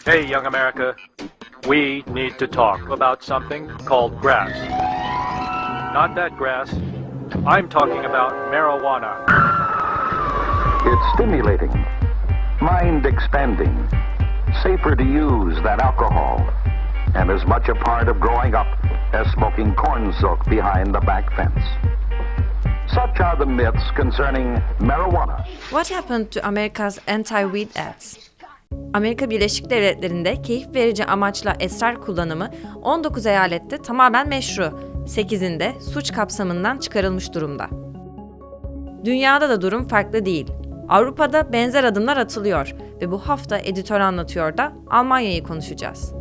Hey, young America, we need to talk about something called grass. Not that grass. I'm talking about marijuana. It's stimulating, mind expanding, safer to use than alcohol, and as much a part of growing up as smoking corn silk behind the back fence. Such are the myths concerning marijuana. What happened to America's anti-weed ads? Amerika Birleşik Devletleri'nde keyif verici amaçla esrar kullanımı 19 eyalette tamamen meşru, 8'inde suç kapsamından çıkarılmış durumda. Dünyada da durum farklı değil. Avrupa'da benzer adımlar atılıyor ve bu hafta Editör Anlatıyor da Almanya'yı konuşacağız.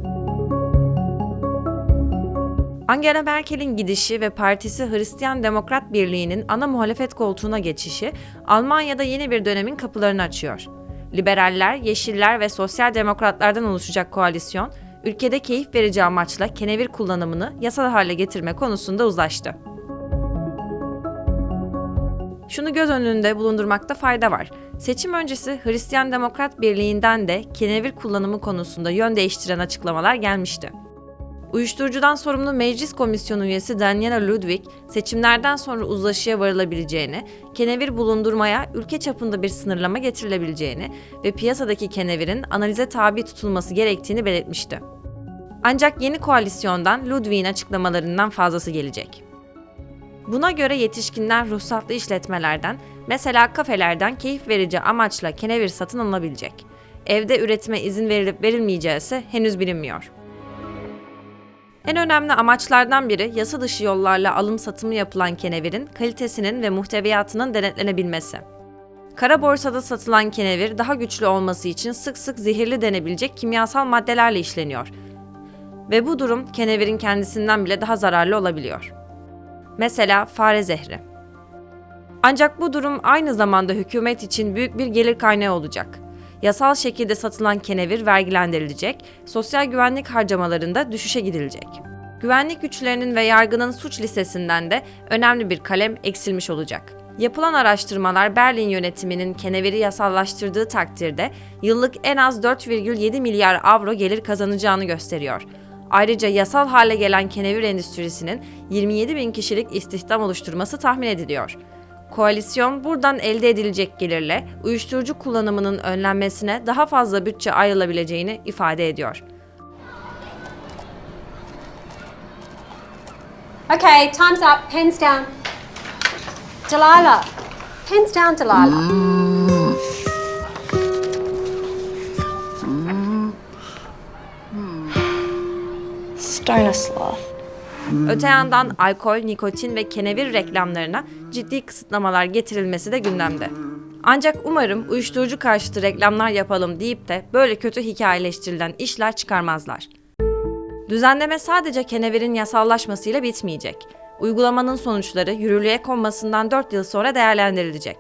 Angela Merkel'in gidişi ve partisi Hristiyan Demokrat Birliği'nin ana muhalefet koltuğuna geçişi Almanya'da yeni bir dönemin kapılarını açıyor. Liberaller, Yeşiller ve Sosyal Demokratlardan oluşacak koalisyon, ülkede keyif verici amaçla kenevir kullanımını yasal hale getirme konusunda uzlaştı. Şunu göz önünde bulundurmakta fayda var. Seçim öncesi Hristiyan Demokrat Birliği'nden de kenevir kullanımı konusunda yön değiştiren açıklamalar gelmişti. Uyuşturucudan sorumlu Meclis Komisyonu üyesi Daniela Ludwig, seçimlerden sonra uzlaşıya varılabileceğini, kenevir bulundurmaya ülke çapında bir sınırlama getirilebileceğini ve piyasadaki kenevirin analize tabi tutulması gerektiğini belirtmişti. Ancak yeni koalisyondan Ludwig'in açıklamalarından fazlası gelecek. Buna göre yetişkinler ruhsatlı işletmelerden, mesela kafelerden keyif verici amaçla kenevir satın alınabilecek. Evde üretime izin verilip verilmeyeceği ise henüz bilinmiyor. En önemli amaçlardan biri yasa dışı yollarla alım satımı yapılan kenevirin kalitesinin ve muhteviyatının denetlenebilmesi. Kara borsada satılan kenevir daha güçlü olması için sık sık zehirli denebilecek kimyasal maddelerle işleniyor. Ve bu durum kenevirin kendisinden bile daha zararlı olabiliyor. Mesela fare zehri. Ancak bu durum aynı zamanda hükümet için büyük bir gelir kaynağı olacak. Yasal şekilde satılan kenevir vergilendirilecek, sosyal güvenlik harcamalarında düşüşe gidilecek. Güvenlik güçlerinin ve yargının suç listesinden de önemli bir kalem eksilmiş olacak. Yapılan araştırmalar Berlin yönetiminin keneviri yasallaştırdığı takdirde yıllık en az 4,7 milyar avro gelir kazanacağını gösteriyor. Ayrıca yasal hale gelen kenevir endüstrisinin 27 bin kişilik istihdam oluşturması tahmin ediliyor. Koalisyon buradan elde edilecek gelirle uyuşturucu kullanımının önlenmesine daha fazla bütçe ayrılabileceğini ifade ediyor. Okay, time's up. Pens down. Delilah. Pens down, Delilah. Stoner sloth. Öte yandan alkol, nikotin ve kenevir reklamlarına ciddi kısıtlamalar getirilmesi de gündemde. Ancak umarım uyuşturucu karşıtı reklamlar yapalım deyip de böyle kötü hikayeleştirilen işler çıkarmazlar. Düzenleme sadece kenevirin yasallaşmasıyla bitmeyecek. Uygulamanın sonuçları yürürlüğe konmasından 4 yıl sonra değerlendirilecek.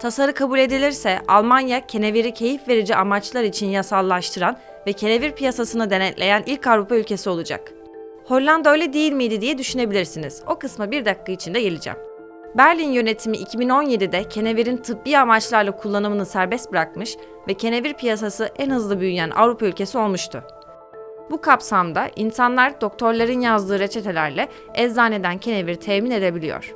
Tasarı kabul edilirse Almanya keneviri keyif verici amaçlar için yasallaştıran ve kenevir piyasasını denetleyen ilk Avrupa ülkesi olacak. Hollanda öyle değil miydi diye düşünebilirsiniz. O kısma bir dakika içinde geleceğim. Berlin yönetimi 2017'de kenevirin tıbbi amaçlarla kullanımını serbest bırakmış ve kenevir piyasası en hızlı büyüyen Avrupa ülkesi olmuştu. Bu kapsamda insanlar doktorların yazdığı reçetelerle eczaneden kenevir temin edebiliyor.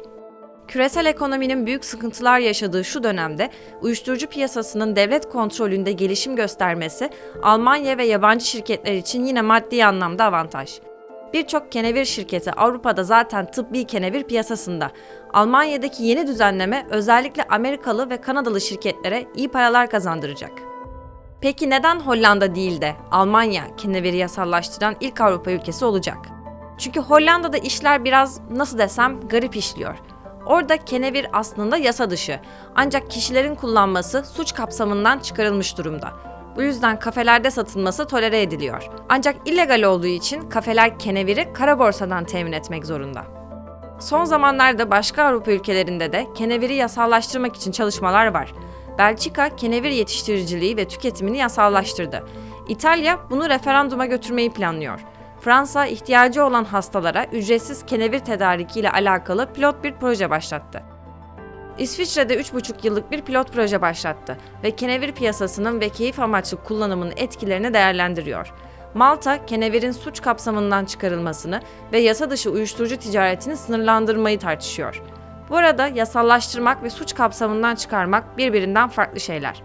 Küresel ekonominin büyük sıkıntılar yaşadığı şu dönemde uyuşturucu piyasasının devlet kontrolünde gelişim göstermesi Almanya ve yabancı şirketler için yine maddi anlamda avantaj. Birçok kenevir şirketi Avrupa'da zaten tıbbi kenevir piyasasında. Almanya'daki yeni düzenleme özellikle Amerikalı ve Kanadalı şirketlere iyi paralar kazandıracak. Peki neden Hollanda değil de Almanya keneviri yasallaştıran ilk Avrupa ülkesi olacak? Çünkü Hollanda'da işler biraz nasıl desem garip işliyor. Orada kenevir aslında yasa dışı ancak kişilerin kullanması suç kapsamından çıkarılmış durumda. Bu yüzden kafelerde satılması tolere ediliyor. Ancak illegal olduğu için kafeler keneviri kara borsadan temin etmek zorunda. Son zamanlarda başka Avrupa ülkelerinde de keneviri yasallaştırmak için çalışmalar var. Belçika kenevir yetiştiriciliği ve tüketimini yasallaştırdı. İtalya bunu referanduma götürmeyi planlıyor. Fransa ihtiyacı olan hastalara ücretsiz kenevir tedarikiyle alakalı pilot bir proje başlattı. İsviçre'de 3,5 yıllık bir pilot proje başlattı ve kenevir piyasasının ve keyif amaçlı kullanımının etkilerini değerlendiriyor. Malta, kenevirin suç kapsamından çıkarılmasını ve yasa dışı uyuşturucu ticaretini sınırlandırmayı tartışıyor. Bu arada yasallaştırmak ve suç kapsamından çıkarmak birbirinden farklı şeyler.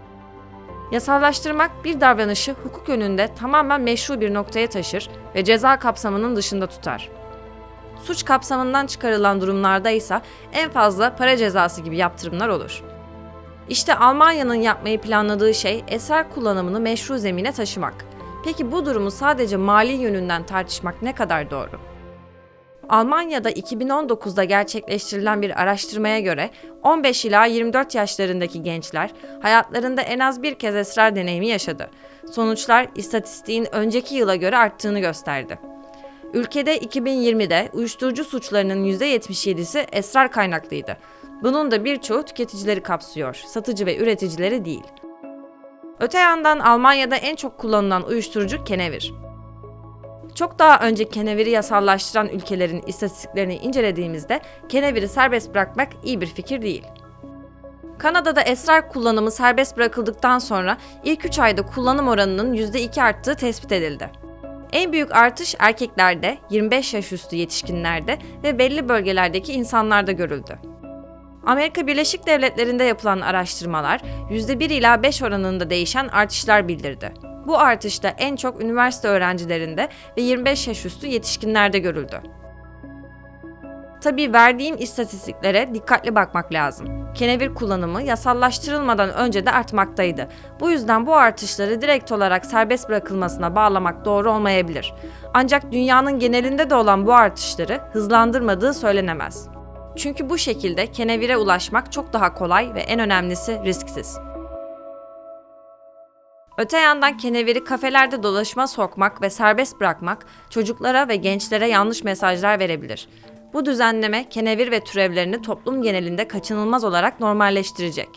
Yasallaştırmak bir davranışı hukuk önünde tamamen meşru bir noktaya taşır ve ceza kapsamının dışında tutar. Suç kapsamından çıkarılan durumlarda ise en fazla para cezası gibi yaptırımlar olur. İşte Almanya'nın yapmayı planladığı şey esrar kullanımını meşru zemine taşımak. Peki bu durumu sadece mali yönünden tartışmak ne kadar doğru? Almanya'da 2019'da gerçekleştirilen bir araştırmaya göre 15 ila 24 yaşlarındaki gençler hayatlarında en az bir kez esrar deneyimi yaşadı. Sonuçlar istatistiğin önceki yıla göre arttığını gösterdi. Ülkede 2020'de uyuşturucu suçlarının %77'si esrar kaynaklıydı. Bunun da birçoğu tüketicileri kapsıyor, satıcı ve üreticileri değil. Öte yandan Almanya'da en çok kullanılan uyuşturucu kenevir. Çok daha önce keneviri yasallaştıran ülkelerin istatistiklerini incelediğimizde keneviri serbest bırakmak iyi bir fikir değil. Kanada'da esrar kullanımı serbest bırakıldıktan sonra ilk 3 ayda kullanım oranının %2 arttığı tespit edildi. En büyük artış erkeklerde, 25 yaş üstü yetişkinlerde ve belli bölgelerdeki insanlarda görüldü. Amerika Birleşik Devletleri'nde yapılan araştırmalar %1 ila 5 oranında değişen artışlar bildirdi. Bu artış da en çok üniversite öğrencilerinde ve 25 yaş üstü yetişkinlerde görüldü. Tabii verdiğim istatistiklere dikkatli bakmak lazım. Kenevir kullanımı yasallaştırılmadan önce de artmaktaydı. Bu yüzden bu artışları direkt olarak serbest bırakılmasına bağlamak doğru olmayabilir. Ancak dünyanın genelinde de olan bu artışları hızlandırmadığı söylenemez. Çünkü bu şekilde kenevire ulaşmak çok daha kolay ve en önemlisi risksiz. Öte yandan keneviri kafelerde dolaşıma sokmak ve serbest bırakmak çocuklara ve gençlere yanlış mesajlar verebilir. Bu düzenleme kenevir ve türevlerini toplum genelinde kaçınılmaz olarak normalleştirecek.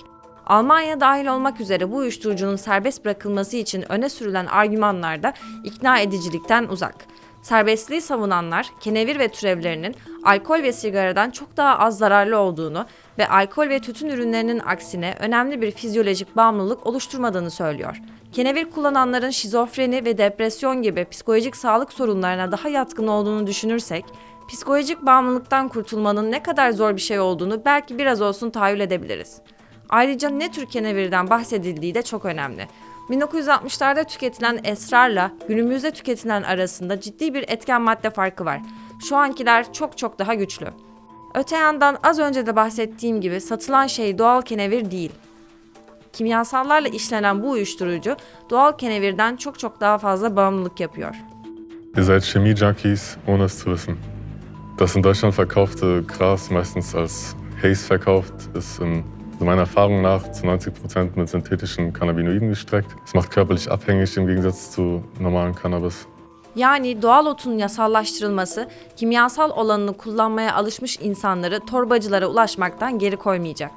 Almanya dahil olmak üzere bu uyuşturucunun serbest bırakılması için öne sürülen argümanlar da ikna edicilikten uzak. Serbestliği savunanlar, kenevir ve türevlerinin alkol ve sigaradan çok daha az zararlı olduğunu ve alkol ve tütün ürünlerinin aksine önemli bir fizyolojik bağımlılık oluşturmadığını söylüyor. Kenevir kullananların şizofreni ve depresyon gibi psikolojik sağlık sorunlarına daha yatkın olduğunu düşünürsek, psikolojik bağımlılıktan kurtulmanın ne kadar zor bir şey olduğunu belki biraz olsun tahayyül edebiliriz. Ayrıca ne tür kenevirden bahsedildiği de çok önemli. 1960'larda tüketilen esrarla günümüzde tüketilen arasında ciddi bir etken madde farkı var. Şu ankiler çok daha güçlü. Öte yandan az önce de bahsettiğim gibi satılan şey doğal kenevir değil. Kimyasallarla işlenen bu uyuşturucu doğal kenevirden çok daha fazla bağımlılık yapıyor. Ihr seid Chemie-Junkies, ohne es zu wissen. Das in Deutschland verkaufte Gras meistens als Haze verkauft, ist meiner Erfahrung nach zu 90% mit synthetischen Cannabinoiden gestreckt. Es macht körperlich abhängig im Gegensatz zu normalen Cannabis. Yani doğal otun yasallaştırılması, kimyasal olanını kullanmaya alışmış insanları torbacılara ulaşmaktan geri koymayacak.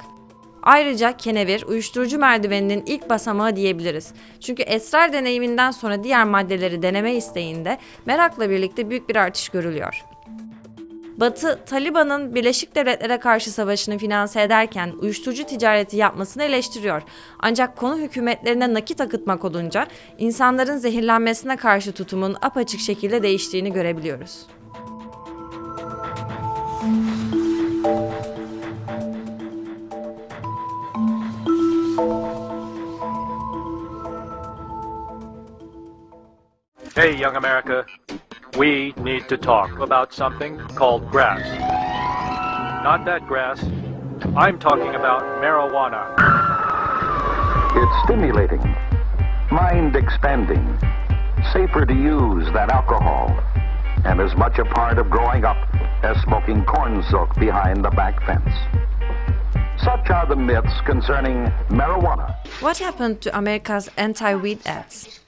Ayrıca kenevir, uyuşturucu merdiveninin ilk basamağı diyebiliriz. Çünkü esrar deneyiminden sonra diğer maddeleri deneme isteğinde merakla birlikte büyük bir artış görülüyor. Batı, Taliban'ın Birleşik Devletlere karşı savaşını finanse ederken uyuşturucu ticareti yapmasını eleştiriyor. Ancak konu hükümetlerine nakit akıtmak olunca insanların zehirlenmesine karşı tutumun apaçık şekilde değiştiğini görebiliyoruz. Hey, young America. We need to talk about something called grass. Not that grass. I'm talking about marijuana. It's stimulating, mind expanding, safer to use than alcohol, and as much a part of growing up as smoking corn silk behind the back fence. Such are the myths concerning marijuana. What happened to America's anti-weed ads?